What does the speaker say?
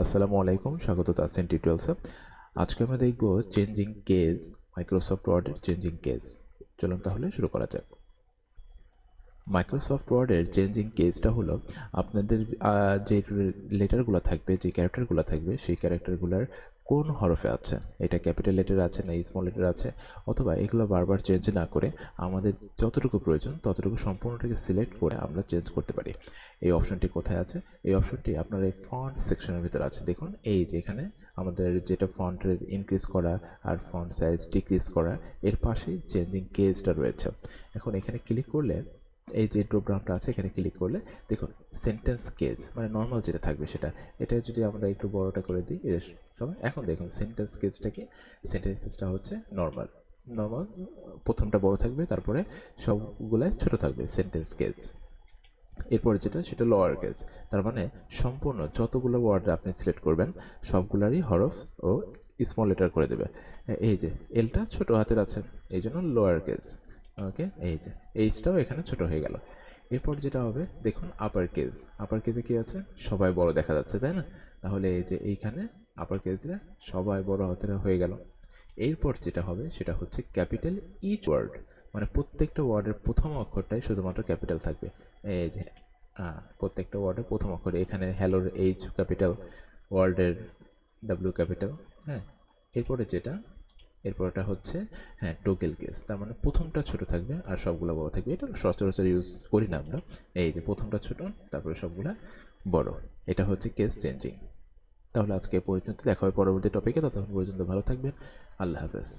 আসসালামু আলাইকুম, স্বাগত তাসিন টিউটোরিয়ালসে। আজকে আমরা দেখব চেঞ্জিং কেস, মাইক্রোসফট ওয়ার্ডের চেঞ্জিং কেস। চলুন তাহলে শুরু করা যাক। মাইক্রোসফট ওয়ার্ডের চেঞ্জিং কেসটা হলো আপনাদের যে লেটারগুলো থাকবে, যে ক্যারেক্টারগুলো থাকবে, সেই ক্যারেক্টারগুলোর কোন হরফে আছে, এটা ক্যাপিটাল লেটার আছে না স্মল লেটার আছে, অথবা এগুলো বারবার চেঞ্জ না করে আমাদের যতটুকু প্রয়োজন ততটুকু সম্পূর্ণটাকে সিলেক্ট করে আমরা চেঞ্জ করতে পারি। এই অপশনটি কোথায় আছে? এই অপশনটি আপনার এই ফন্ট সেকশনের ভিতরে আছে। দেখুন, এই যে এখানে আমাদের যেটা ফন্টের ইনক্রিজ করা আর ফন্ট সাইজ ডিক্রিজ করা, এর পাশেই চেঞ্জিং কেসটা রয়েছে। এখন এখানে ক্লিক করলে এই যে ড্রপ ডাউনটা আছে, এখানে ক্লিক করলে দেখুন সেন্টেন্স কেস, মানে নর্মাল যেটা থাকবে সেটা, এটা যদি আমরা একটু বড়টা করে দিই এই সবাই, এখন দেখুন সেন্টেন্স কেসটা কি, সেন্টেন্স কেসটা হচ্ছে নর্মাল। নর্মাল প্রথমটা বড় থাকবে, তারপরে সবগুলাই ছোট থাকবে সেন্টেন্স কেস। এরপরে যেটা সেটা লোয়ার কেস, তার মানে সম্পূর্ণ যতগুলো ওয়ার্ড আপনি সিলেক্ট করবেন সবগুলারই হরফ ও স্মল লেটার করে দেবে। এই যে এলটা ছোট হাতের আছে, এই জন্য লোয়ার কেস। ওকে, এই যে এইচটাও এখানে ছোট হয়ে গেল। এরপর যেটা হবে দেখুন আপার কেস। আপার কেসে কি আছে? সবাই বড় দেখা যাচ্ছে, তাই না? তাহলে এই যে এইখানে আপার কেস দিলে সবাই বড় হাতের হয়ে গেল। এরপর যেটা হবে সেটা হচ্ছে ক্যাপিটাল ইচ ওয়ার্ড, মানে প্রত্যেকটা ওয়ার্ডের প্রথম অক্ষরটাই শুধুমাত্র ক্যাপিটাল থাকবে। এই যে প্রত্যেকটা ওয়ার্ডের প্রথম অক্ষর, এখানে হ্যালোর এইচ ক্যাপিটাল, ওয়ার্ল্ডের ডাব্লিউ ক্যাপিটাল। হ্যাঁ, এরপরে যেটা, এরপরটা হচ্ছে টোকেল কেস, তার মানে প্রথমটা ছোট থাকবে আর সবগুলো বড় থাকবে। এটা সচরাচর ইউজ করি না আমরা। এই যে প্রথমটা ছোট, তারপরে সবগুলা বড়। এটা হচ্ছে কেস চেঞ্জিং। তাহলে আজকে পর্যন্ত দেখা হয় পরবর্তী টপিকে। ততক্ষণ পর্যন্ত ভালো থাকবেন। আল্লাহ হাফেজ।